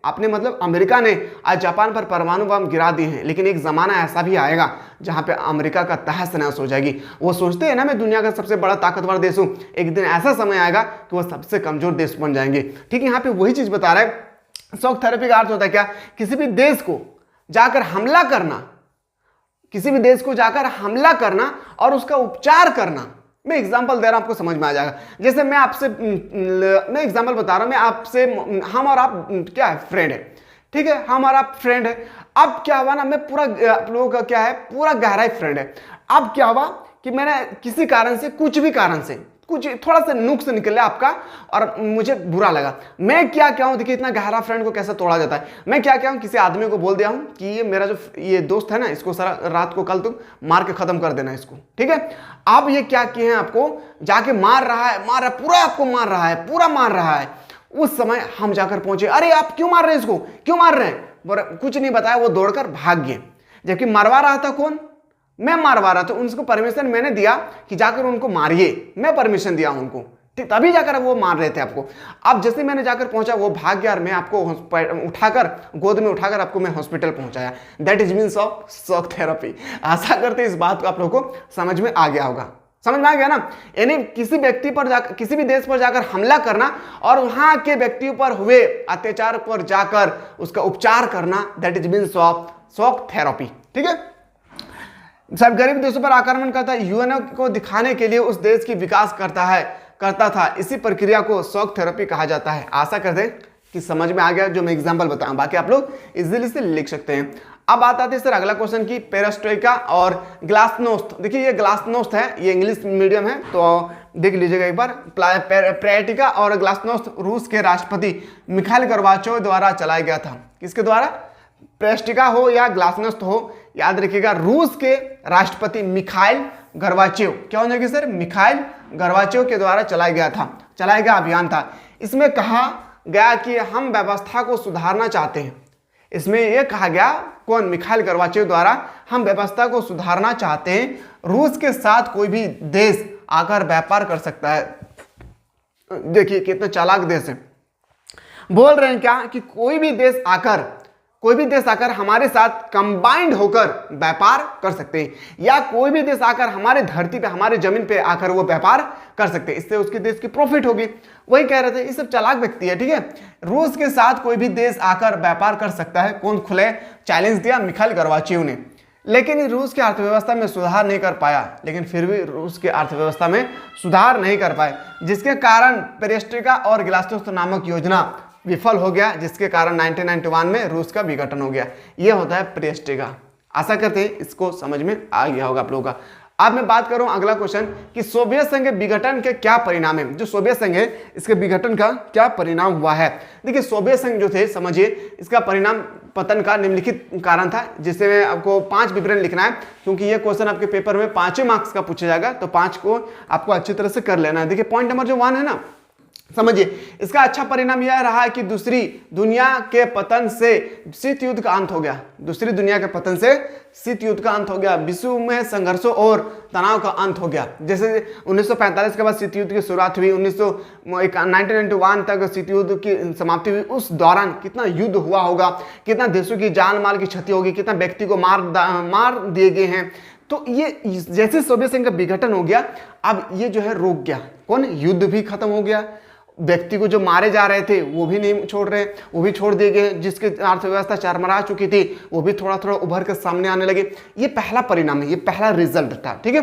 आपने मतलब अमेरिका ने आज जापान पर परमाणु बम गिरा दिए हैं, लेकिन एक जमाना ऐसा भी आएगा जहां पे अमेरिका का तहस नहस हो जाएगी। वो सोचते हैं ना मैं दुनिया का सबसे बड़ा ताकतवर देश हूं, एक दिन ऐसा समय आएगा कि वो सबसे कमजोर देश बन जाएंगे। ठीक है, यहाँ पे वही चीज बता रहा है। शॉक थेरेपी का अर्थ होता है क्या, किसी भी देश को जाकर हमला करना, किसी भी देश को जाकर हमला करना और उसका उपचार करना। मैं एग्जांपल दे रहा हूं, आपको समझ में आ जाएगा। जैसे मैं एग्जांपल बता रहा हूं, मैं आपसे, हम और आप क्या है, फ्रेंड है। ठीक है, हम और आप फ्रेंड है। अब क्या हुआ ना, मैं पूरा, आप लोगों का क्या है, पूरा गहराई फ्रेंड है। अब क्या हुआ कि मैंने किसी कारण से, कुछ कुछ थोड़ा सा नुक्स निकले आपका और मुझे बुरा लगा। मैं क्या क्या हूँ, देखिए इतना गहरा फ्रेंड को कैसे तोड़ा जाता है। मैं क्या क्या हूँ, किसी आदमी को बोल दिया हूँ कि ये मेरा जो ये दोस्त है ना, इसको सारा रात को कल तुम मार के खत्म कर देना इसको, ठीक है। अब ये क्या किए हैं, आपको जाके मार रहा है, पूरा आपको मार रहा है, पूरा मार रहा है। उस समय हम जाकर पहुंचे, अरे आप क्यों मार रहे हैं इसको, क्यों मार रहे हैं, कुछ नहीं बताया, वो दौड़कर भाग गए। जबकि मरवा रहा था कौन, मैं मरवा रहा था। उनको परमिशन मैंने दिया कि जाकर उनको मारिए, मैं परमिशन दिया उनको, ठीक, तभी जाकर वो मार रहे थे आपको। अब जैसे मैंने जाकर पहुंचा, वो भाग गया और मैं आपको उठाकर गोद में उठाकर आपको मैं हॉस्पिटल पहुंचाया। That is means of shock therapy. आशा करते इस बात को आप लोगों को समझ में आ गया होगा, समझ में आ गया ना। यानी किसी व्यक्ति पर जाकर, किसी भी देश पर जाकर हमला करना और वहां के व्यक्तियों पर हुए अत्याचार पर जाकर उसका उपचार करना, that is means of shock therapy, ठीक है। सब गरीब देशों पर आक्रमण करता है, यूएनओ को दिखाने के लिए उस देश की विकास करता था। इसी प्रक्रिया को शॉक थेरेपी कहा जाता है। आशा करते हैं कि समझ में आ गया जो मैं एग्जांपल बताऊं, बाकी आप लोग इजीली से लिख सकते हैं। अब आता है सर अगला क्वेश्चन की पेरेस्ट्रोइका और ग्लासनोस्त। देखिए ये ग्लासनोस्त है, ये इंग्लिश मीडियम है तो देख लीजिएगा एक बार। पेरेस्ट्रोइका और ग्लासनोस्त रूस के राष्ट्रपति मिखाइल गोर्बाचोव द्वारा चलाया गया था। किसके द्वारा, पेरेस्ट्रोइका हो या ग्लासनोस्त हो, याद रखिएगा रूस के राष्ट्रपति मिखाइल गोर्बाचेव, क्या हो जाएगी सर, मिखाइल गोर्बाचेव के द्वारा चलाया गया अभियान था। इसमें कहा गया कि हम व्यवस्था को सुधारना चाहते हैं। इसमें यह कहा गया, कौन, मिखाइल गोर्बाचेव द्वारा, हम व्यवस्था को सुधारना चाहते हैं, रूस के साथ कोई भी देश आकर व्यापार कर सकता है। देखिए कितने चालाक देश है, बोल रहे हैं क्या कि कोई भी देश आकर हमारे साथ कंबाइंड होकर व्यापार कर सकते हैं, या कोई भी देश आकर हमारे धरती पे, हमारे जमीन पे आकर वो व्यापार कर सकते हैं, इससे उसके देश की प्रॉफिट होगी। वही कह रहे थे, ये सब चालाक व्यक्ति है, ठीक है। रूस के साथ कोई भी देश आकर व्यापार कर सकता है, कौन, खुले चैलेंज दिया मिखाइल गोर्बाचेव ने। लेकिन रूस की अर्थव्यवस्था में सुधार नहीं कर पाया, जिसके कारण पेरेस्ट्रोइका और ग्लासनोस्त नामक योजना विफल हो गया, जिसके कारण 1991 में रूस का विघटन हो गया। यह होता है पेरेस्ट्रोइका। आशा करते हैं इसको समझ में आ गया होगा आप लोगों का। अब मैं बात करूं अगला क्वेश्चन कि सोवियत संघ के विघटन के क्या परिणाम है। जो सोवियत संघ है इसके विघटन का क्या परिणाम हुआ है। देखिए सोवियत संघ जो थे, समझिए इसका परिणाम पतन का निम्नलिखित कारण था, जिससे मैं आपको 5 विवरण लिखना है, क्योंकि ये क्वेश्चन आपके पेपर में 5 मार्क्स का पूछा जाएगा, तो 5 को आपको अच्छी तरह से कर लेना है। देखिए पॉइंट नंबर जो 1 है ना, समझिए इसका अच्छा परिणाम यह रहा कि दूसरी दुनिया के पतन से शीत युद्ध का अंत हो गया। दूसरी दुनिया के पतन से शीत युद्ध का अंत हो गया, विश्व में संघर्षों और तनाव का अंत हो गया। जैसे 1945 के बाद शीत युद्ध की शुरुआत हुई, 1991 तक शीत युद्ध की समाप्ति हुई। उस दौरान कितना युद्ध हुआ होगा, कितना देशों की जान माल की क्षति होगी, कितना व्यक्ति को मार दिए गए हैं। तो ये जैसे सोवियत संघ का विघटन हो गया, अब ये जो है रुक गया, कौन, युद्ध भी खत्म हो गया, व्यक्ति को जो मारे जा रहे थे वो भी नहीं छोड़ रहे, वो भी छोड़ दिए गए, जिसकी अर्थव्यवस्था चरमरा चुकी थी वो भी थोड़ा थोड़ा उभर कर सामने आने लगे। ये पहला परिणाम है, ये पहला रिजल्ट था, ठीक है।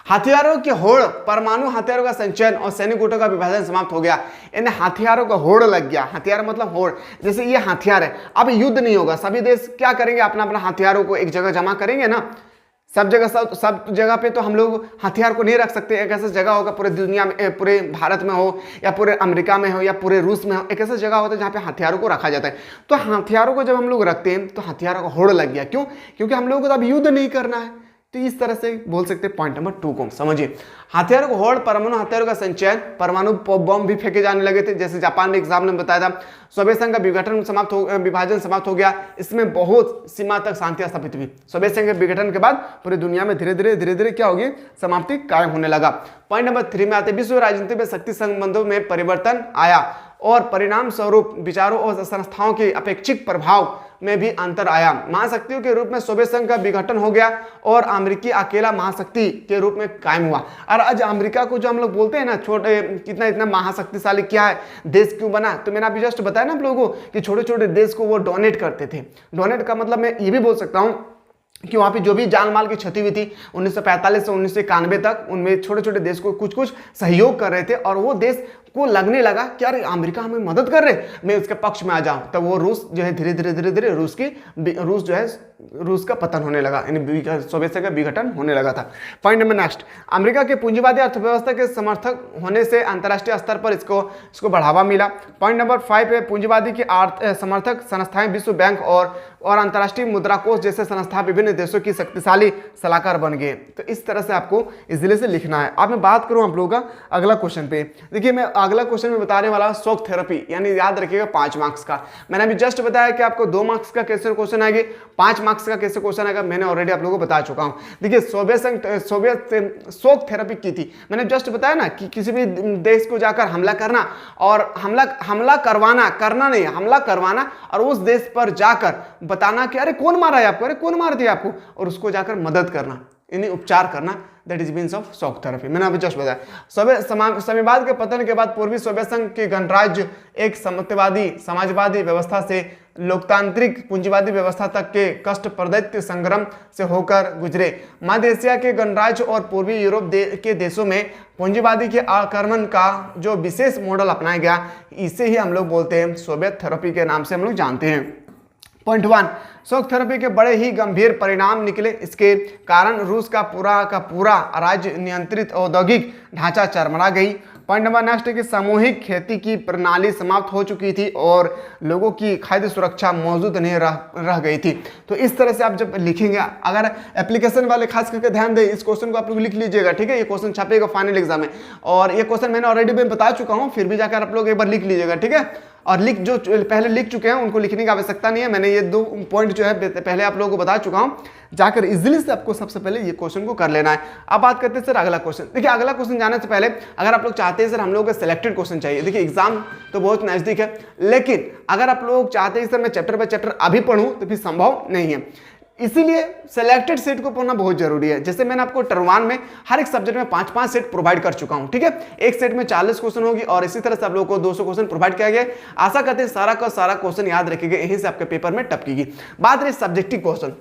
हथियारों के होड़, परमाणु हथियारों का संचयन और सैनिक गुटों का विभाजन समाप्त हो गया। यानी हथियारों का होड़ लग गया। हथियार मतलब होड़, जैसे ये हथियार है, अब युद्ध नहीं होगा, सभी देश क्या करेंगे, अपना अपना हथियारों को एक जगह जमा करेंगे ना। सब जगह पे तो हम लोग हथियार को नहीं रख सकते। एक ऐसा जगह होगा पूरे दुनिया में, पूरे भारत में हो या पूरे अमेरिका में हो या पूरे रूस में हो, एक ऐसा जगह होता है जहाँ पे हथियारों को रखा जाता है। तो हथियारों को जब हम लोग रखते हैं तो हथियारों का होड़ लग गया। क्यों? क्योंकि हम लोगों को तो अब युद्ध नहीं करना है। तो इस तरह से बोल सकते हैं पॉइंट नंबर 2 को समझिए। हथियारों को होड़, परमाणु हथियारों का संचयन, परमाणु बम भी फेंके जाने लगे थे, जैसे जापान में एग्जाम में बताया था। सोवियत संघ का विभाजन समाप्त हो गया, इसमें बहुत सीमा तक शांति स्थापित हुई। सोवियत संघ के विघटन के बाद पूरी दुनिया में धीरे धीरे क्या होगी, समाप्ति कायम होने लगा। पॉइंट नंबर 3 में आते, विश्व राजनीति में शक्ति संबंधों में परिवर्तन आया और परिणाम स्वरूप विचारों और संस्थाओं के अपेक्षित प्रभाव में भी अंतर आया। महाशक्तियों के रूप में सोवियत संघ का विघटन हो गया और अमेरिकी अकेला महाशक्ति के रूप में कायम हुआ। और आज अमेरिका को जो हम लोग बोलते हैं ना, छोटे कितना इतना महाशक्तिशाली क्या है, देश क्यों बना, तो मैंने अभी जस्ट बताया ना आप लोगों को कि छोटे छोटे देश को वो डोनेट करते थे। डोनेट का मतलब मैं ये भी बोल सकता हूँ कि वहाँ पे जो भी जान माल की क्षति हुई थी 1945 से 1991 तक, उनमें छोटे छोटे देश को कुछ कुछ सहयोग कर रहे थे और वो देश को लगने लगा कि यार अमेरिका हमें मदद कर रहे, मैं उसके पक्ष में आ जाऊं, तब वो रूस जो है धीरे धीरे धीरे धीरे रूस का पतन होने लगा, यानी सोवियत संघ का विघटन होने लगा था। पॉइंट नंबर नेक्स्ट, अमेरिका के पूंजीवादी अर्थव्यवस्था के समर्थक होने से अंतर्राष्ट्रीय स्तर पर इसको बढ़ावा मिला। पॉइंट नंबर 5 है, पूंजीवादी की समर्थक संस्थाएं विश्व बैंक और अंतर्राष्ट्रीय मुद्रा कोष जैसे संस्था विभिन्न देशों की शक्तिशाली सलाहकार बन गए। तो इस तरह से आपको इजिली से लिखना है। अब मैं बात करूं आप लोगों का अगला क्वेश्चन पे। देखिए मैं अगला क्वेश्चन में बताने वाला शॉक थेरेपी, यानी याद रखिएगा 5 मार्क्स का। मैंने अभी जस्ट बताया कि आपको 2 मार्क्स का कैसे क्वेश्चन आएंगे, 5 मार्क्स का कैसे क्वेश्चन आएगा, मैंने ऑलरेडी आप लोगों को बता चुका हूं। देखिए सोवियत शॉक थेरेपी की थी, मैंने जस्ट बताया ना कि किसी भी देश को जाकर हमला करना और हमला करवाना और उस देश पर जाकर बताना कि अरे कौन मारा है आपको, अरे कौन मार दिया आपको, और उसको जाकर मदद करना, यानी उपचार करना, that is means of shock therapy. मैंने अभी जस्ट बताया। साम्यवाद के पतन के बाद पूर्वी सोवियत संघ के गणराज्य एक साम्यवादी समाजवादी व्यवस्था से लोकतांत्रिक पूंजीवादी व्यवस्था तक के कष्टप्रद संग्राम से होकर गुजरे। मध्य एशिया के गणराज्य और पूर्वी यूरोप के देशों में पूंजीवादी के आक्रमण का जो विशेष मॉडल अपनाया गया, इसे ही हम लोग बोलते हैं सोवियत थेरेपी के नाम से हम लोग जानते हैं। पॉइंट 1, शॉक थेरेपी के बड़े ही गंभीर परिणाम निकले। इसके कारण रूस का पूरा राज्य नियंत्रित औद्योगिक ढांचा चरमरा गई। पॉइंट नंबर नेक्स्ट है कि सामूहिक खेती की प्रणाली समाप्त हो चुकी थी और लोगों की खाद्य सुरक्षा मौजूद नहीं रह गई थी। तो इस तरह से आप जब लिखेंगे, अगर एप्लीकेशन वाले खास करके ध्यान दें, इस क्वेश्चन को आप लोग लिख लीजिएगा, ठीक है। ये क्वेश्चन छपेगा फाइनल एग्जाम में, और ये क्वेश्चन मैंने ऑलरेडी मैं बता चुका हूँ, फिर भी जाकर आप लोग एक बार लिख लीजिएगा, ठीक है। और जो पहले लिख चुके हैं उनको लिखने की आवश्यकता नहीं है, मैंने ये 2 पॉइंट जो है पहले आप लोगों को बता चुका हूं। जाकर इजीली से आपको सबसे पहले ये क्वेश्चन को कर लेना है। अब बात करते हैं सर अगला क्वेश्चन। देखिए अगला क्वेश्चन जाने से पहले अगर आप लोग चाहते हैं सर हम लोग का सिलेक्टेड क्वेश्चन चाहिए, देखिए एग्जाम तो बहुत नजदीक है, लेकिन अगर आप लोग चाहते हैं सर मैं चैप्टर बाय चैप्टर अभी पढ़ूं तो फिर संभव नहीं है, इसीलिए सिलेक्टेड सेट को पढ़ना बहुत जरूरी है। जैसे मैंने आपको टर्म 1 में हर एक सब्जेक्ट में 5-5 सेट प्रोवाइड कर चुका हूं, ठीक है। एक सेट में 40 क्वेश्चन होगी और इसी तरह से आप लोगों को 200 क्वेश्चन प्रोवाइड किया गया। आशा करते हैं सारा का सारा क्वेश्चन याद रखेंगे, यहीं से आपके पेपर में टपकेगी। बात रही सब्जेक्टिव क्वेश्चन,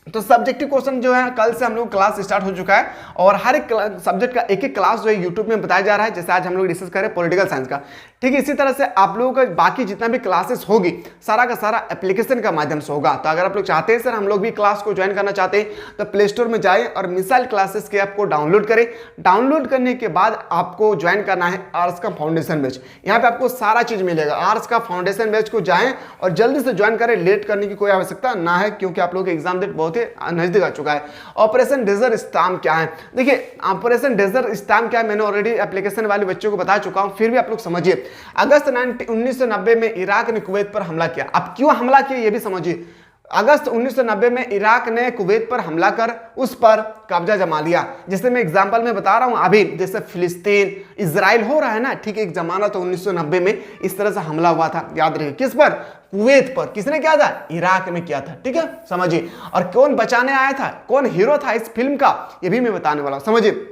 तो सब्जेक्टिव क्वेश्चन जो है कल से हम लोग क्लास स्टार्ट हो चुका है और हर एक सब्जेक्ट का एक क्लास जो है यूट्यूब में बताया जा रहा है। जैसे आज हम लोग डिस्कस करें पॉलिटिकल साइंस का, ठीक है। इसी तरह से आप लोगों का बाकी जितना भी क्लासेस होगी सारा का सारा एप्लीकेशन का माध्यम से होगा। तो अगर आप लोग चाहते हैं सर हम लोग भी क्लास को ज्वाइन करना चाहते हैं तो प्ले स्टोर में जाएं और मिसाइल क्लासेस के ऐप को डाउनलोड करें। डाउनलोड करने के बाद आपको ज्वाइन करना है आर्ट्स का फाउंडेशन बैच, यहाँ पे आपको सारा चीज मिलेगा। आर्ट्स का फाउंडेशन बैच को जाएं और जल्दी से ज्वाइन करें, लेट करने की कोई आवश्यकता ना है, क्योंकि आप लोग एग्जाम डेट बहुत ही नजदीक आ चुका है। ऑपरेशन डेजर्ट स्टॉर्म क्या है, देखिए ऑपरेशन डेजर्ट स्टॉर्म क्या है मैंने ऑलरेडी एप्लीकेशन वाले बच्चों को बता चुका हूं, फिर भी आप लोग समझिए। अगस्त 1990 में इराक ने कुवैत पर हमला किया। अब क्यों हमला किया ये भी समझिए। अगस्त 1990 में इराक ने कुवैत पर हमला कर उस पर कब्जा जमा लिया। जैसे मैं एग्जांपल में बता रहा हूं अभी, जैसे फिलिस्तीन इजराइल हो रहा है ना, ठीक है। एक जमाना तो 1990 में इस तरह से हमला हुआ था, याद रखिए। किस पर? कुवैत पर। किसने किया था? इराक में किया था, ठीक है, समझिए। और कौन बचाने आया था, कौन हीरो था इस फिल्म का, ये भी मैं बताने वाला हूं, समझिए।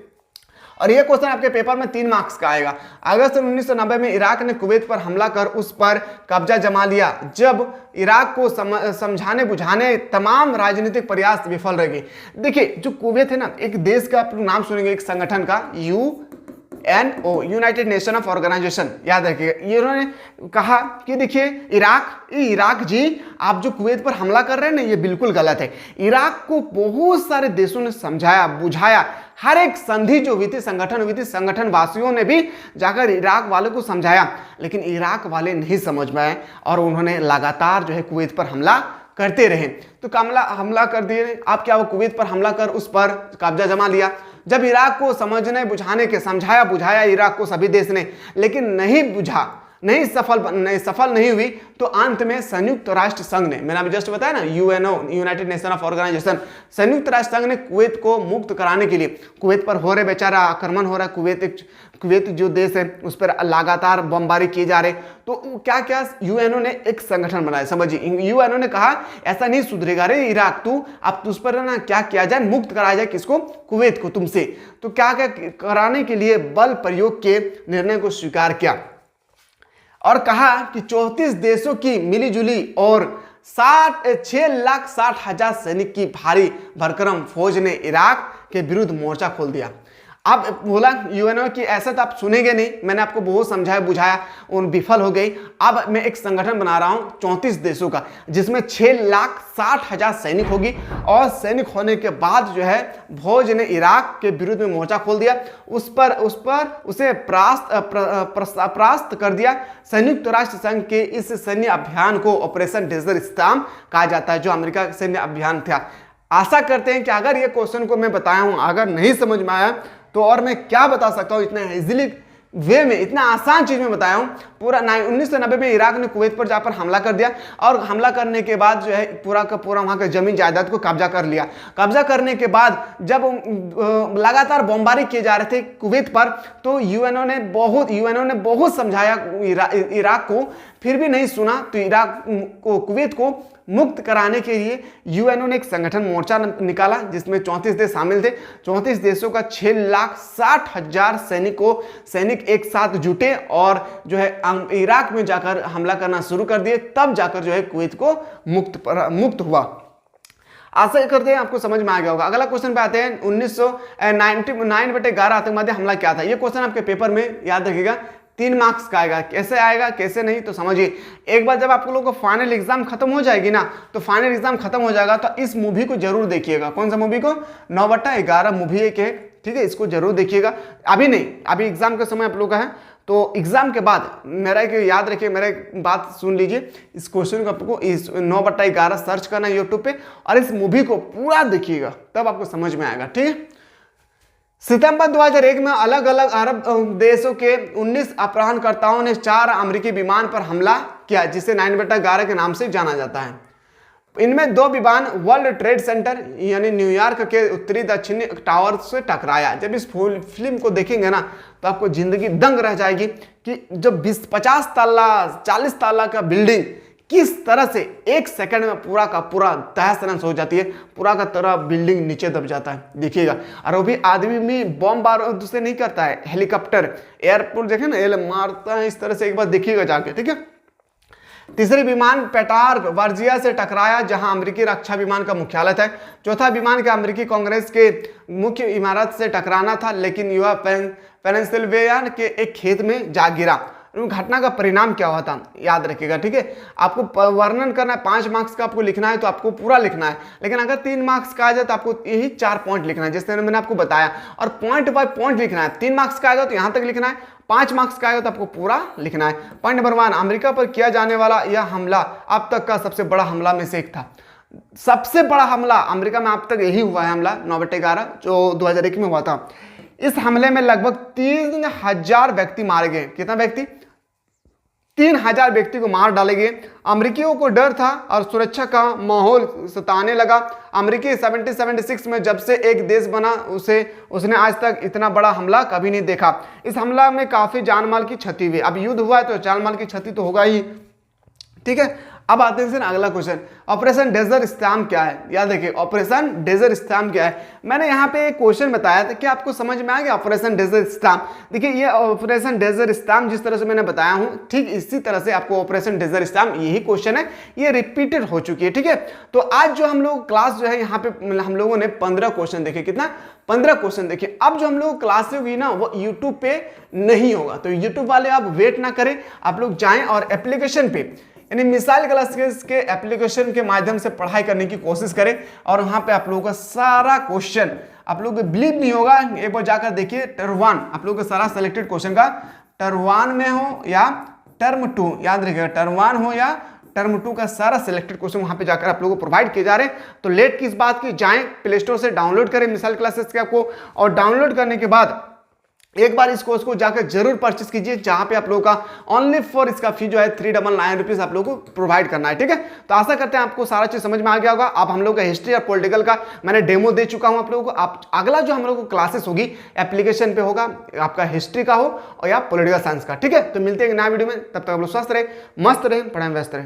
और ये क्वेश्चन आपके पेपर में 3 मार्क्स का आएगा। अगस्त 1990 में इराक ने कुवैत पर हमला कर उस पर कब्जा जमा लिया, जब इराक को समझाने बुझाने तमाम राजनीतिक प्रयास विफल रह गए। देखिए जो कुवैत है ना, एक देश का आप नाम सुनेंगे, एक संगठन का, UNO, United Nation of Organization, याद रखिएगा। ये उन्होंने कहा कि देखिए इराक जी आप जो कुवैत पर हमला कर रहे हैं ना, ये बिल्कुल गलत है। इराक को बहुत सारे देशों ने समझाया बुझाया, हर एक संधि जो हुई थी, संगठन हुई थी, संगठन वासियों ने भी जाकर इराक वालों को समझाया, लेकिन इराक वाले नहीं समझ में आए और उन्होंने लगातार जो है कुवैत पर हमला करते रहे। तो हमला कर दिए। आप क्या, वो कुवैत पर हमला कर उस पर कब्जा जमा लिया। जब इराक को समझने बुझाने के समझाया बुझाया इराक को सभी देश ने, लेकिन सफल नहीं हुई, तो अंत में संयुक्त राष्ट्र संघ ने, मैंने अभी जस्ट बताया ना, UNO, United Nation of Organization, संयुक्त राष्ट्र संघ ने कुवैत को मुक्त कराने के लिए, कुवैत पर हो रहे बेचारा आक्रमण हो रहा है, कुवैत जो देश है उस पर लगातार बमबारी किए जा रहे, तो क्या क्या UNO ने एक संगठन बनाया, समझिए। UNO ने कहा ऐसा नहीं सुधरेगा रे इराक, तू अब तुझ पर ना क्या किया जाए, मुक्त कराया जाए, किसको? कुवैत को तुमसे। तो क्या क्या कराने के लिए बल प्रयोग के निर्णय को स्वीकार किया और कहा कि 34 देशों की मिलीजुली और 6,60,000 सैनिक की भारी भरकम फौज ने इराक के विरुद्ध मोर्चा खोल दिया। अब बोला यूएनओ की ऐसा तो आप सुनेंगे नहीं, मैंने आपको बहुत समझाया बुझाया, उन विफल हो गई। अब मैं एक संगठन बना रहा हूं 34 देशों का, जिसमें 6,60,000 सैनिक होगी। और सैनिक होने के बाद जो है भोज ने इराक के विरुद्ध में मोर्चा खोल दिया, उसे परास्त कर दिया। संयुक्त राष्ट्र संघ के इस सैन्य अभियान को ऑपरेशन डेजर्ट स्टॉर्म कहा जाता है, जो अमेरिका का सैन्य अभियान था। आशा करते हैं कि अगर ये क्वेश्चन को मैं बताया हूं, अगर नहीं समझ में आया तो और मैं क्या बता सकता हूं, इतना इजीली वे में, इतना आसान चीज में बताया हूं। पूरा 1990 में इराक ने कुवैत पर जाकर हमला कर दिया, और हमला करने के बाद जो है पूरा का पूरा वहां के जमीन जायदाद को कब्जा कर लिया। कब्जा करने के बाद जब लगातार बमबारी किए जा रहे थे कुवैत पर, तो यूएनओ ने बहुत समझाया इराक को, फिर भी नहीं सुना। तो इराक को, कुवैत को मुक्त कराने के लिए यूएनओ ने एक संगठन मोर्चा निकाला, जिसमें 34 देश शामिल थे। 34 देशों का 6,60,000 सैनिक एक साथ जुटे और जो है इराक में जाकर हमला करना शुरू कर दिए। तब जाकर जो है कुवैत को मुक्त हुआ। आशा करते हैं आपको समझ में आ गया होगा। अगला क्वेश्चन पे आते हैं। 1999/11 आतंकवादी हमला क्या था? ये क्वेश्चन आपके पेपर में याद रखिएगा, 3 मार्क्स का आएगा। कैसे आएगा कैसे नहीं तो समझिए। एक बार जब आप लोगों को फाइनल एग्जाम खत्म हो जाएगी ना, तो फाइनल एग्जाम खत्म हो जाएगा तो इस मूवी को जरूर देखिएगा। कौन सा मूवी को? 9/11 मूवी एक है, ठीक है, इसको जरूर देखिएगा। अभी नहीं, अभी एग्जाम का समय आप लोग का है, तो एग्जाम के बाद मेरा एक याद रखिए, मेरा एक बात सुन लीजिए। इस क्वेश्चन को आपको इस 9/11 सर्च करना यूट्यूब पे और इस मूवी को पूरा देखिएगा, तब आपको समझ में आएगा, ठीक है। सितंबर 2001 में अलग अलग अरब देशों के 19 अपहरणकर्ताओं ने 4 अमेरिकी विमान पर हमला किया, जिसे 9/11 के नाम से जाना जाता है। इनमें 2 विमान वर्ल्ड ट्रेड सेंटर यानी न्यूयॉर्क के उत्तरी दक्षिणी टावर से टकराया। जब इस फिल्म को देखेंगे ना, तो आपको जिंदगी दंग रह जाएगी कि जब 50 ताला 40 ताला का बिल्डिंग किस तरह से 1 सेकंड में पूरा का पूरा तहस नहस हो जाती है, पूरा का तरह बिल्डिंग नीचे दब जाता है, देखिएगा। और वो भी आदमी में बम बारूद से नहीं करता है, हेलीकॉप्टर एयरपोर्ट देखे ना, मारता है इस तरह से, एक बार देखिएगा जाके, ठीक है। तीसरी विमान पेटार्ग वर्जिया से टकराया, जहां अमेरिकी रक्षा विमान का मुख्यालय था। चौथा विमान के अमेरिकी कांग्रेस के मुख्य इमारत से टकराना था, लेकिन युवा पेनिसिल्वेनिया के एक खेत में जा गिरा। घटना का परिणाम क्या हुआ था याद रखिएगा, ठीक है। आपको वर्णन करना है, 5 मार्क्स का आपको लिखना है तो आपको पूरा लिखना है, लेकिन अगर 3 मार्क्स का आ जाए तो आपको यही 4 पॉइंट लिखना है, जिस तरह मैंने आपको बताया, और पॉइंट बाय पॉइंट लिखना है। 3 मार्क्स का आएगा तो यहां तक लिखना है, 5 मार्क्स का आएगा तो आपको पूरा लिखना है। पॉइंट नंबर 1, अमेरिका पर किया जाने वाला यह हमला अब तक का सबसे बड़ा हमला में से एक था। सबसे बड़ा हमला अमेरिका में अब तक यही हुआ है, हमला 9/11 जो 2001 में हुआ था। इस हमले में लगभग 3000 व्यक्ति मारे गए। कितना व्यक्ति? 3000 व्यक्ति को मार डाले गए। अमेरिकियों को डर था और सुरक्षा का माहौल सताने लगा। अमेरिकी 76 में जब से एक देश बना, उसने आज तक इतना बड़ा हमला कभी नहीं देखा। इस हमला में काफी जानमाल की क्षति हुई। अब युद्ध हुआ है तो जानमाल की क्षति तो होगा ही, ठीक है। अब आते हैं अगला क्वेश्चन, ऑपरेशन डेजर्ट स्टॉर्म क्या है? याद रखिए, ऑपरेशन डेजर्ट स्टॉर्म क्या है। मैंने यहाँ पे एक क्वेश्चन बताया था कि आपको समझ में आ गया ऑपरेशन डेजर्ट स्टॉर्म। देखिए, ये ऑपरेशन डेजर्ट स्टॉर्म जिस तरह से मैंने बताया हूँ, ठीक इसी तरह से आपको ऑपरेशन डेजर्ट स्टॉर्म, यही क्वेश्चन है, ये रिपीटेड हो चुकी है, ठीक है। तो आज जो हम लोग क्लास जो है यहाँ पे हम लोगों ने 15 क्वेश्चन देखे। कितना? 15 क्वेश्चन देखे। अब जो हम लोग क्लास हुई ना, वो यूट्यूब पे नहीं होगा, तो यूट्यूब वाले आप वेट ना करें, आप लोग जाएं और एप्लीकेशन पे यानी मिसाइल क्लासेस के एप्लीकेशन के माध्यम से पढ़ाई करने की कोशिश करें। और वहां पे आप लोगों का सारा क्वेश्चन, आप लोगों को बिलीव नहीं होगा, एक बार जाकर देखिए। टर्म 1 आप लोगों का सारा सिलेक्टेड क्वेश्चन का टर्म 1 में हो या टर्म 2, याद रखिएगा, टर्म 1 हो या टर्म 2 का सारा सिलेक्टेड क्वेश्चन वहां पे जाकर आप लोगों को प्रोवाइड किए जा रहे हैं। तो लेट किस बात की, जाएं प्ले स्टोर से डाउनलोड करें मिसाइल क्लासेस के आपको, और डाउनलोड करने के बाद एक बार इस कोर्स को जाकर जरूर परचेस कीजिए, जहां पे आप लोगों का ओनली फॉर इसका फी जो है 399 रुपीज आप लोगों को प्रोवाइड करना है, ठीक है। तो आशा करते हैं आपको सारा चीज समझ में आ गया होगा। अब हम लोग का हिस्ट्री और पॉलिटिकल का मैंने डेमो दे चुका हूं आप लोगों को। आप अगला जो हम लोग को क्लासेस होगी एप्लीकेशन पे होगा, आपका हिस्ट्री का हो और या पॉलिटिकल साइंस का, ठीक है। तो मिलते हैं नया वीडियो में, तब तक आप लोग स्वस्थ रहे, मस्त रहे, पढ़ाई में व्यस्त रहे।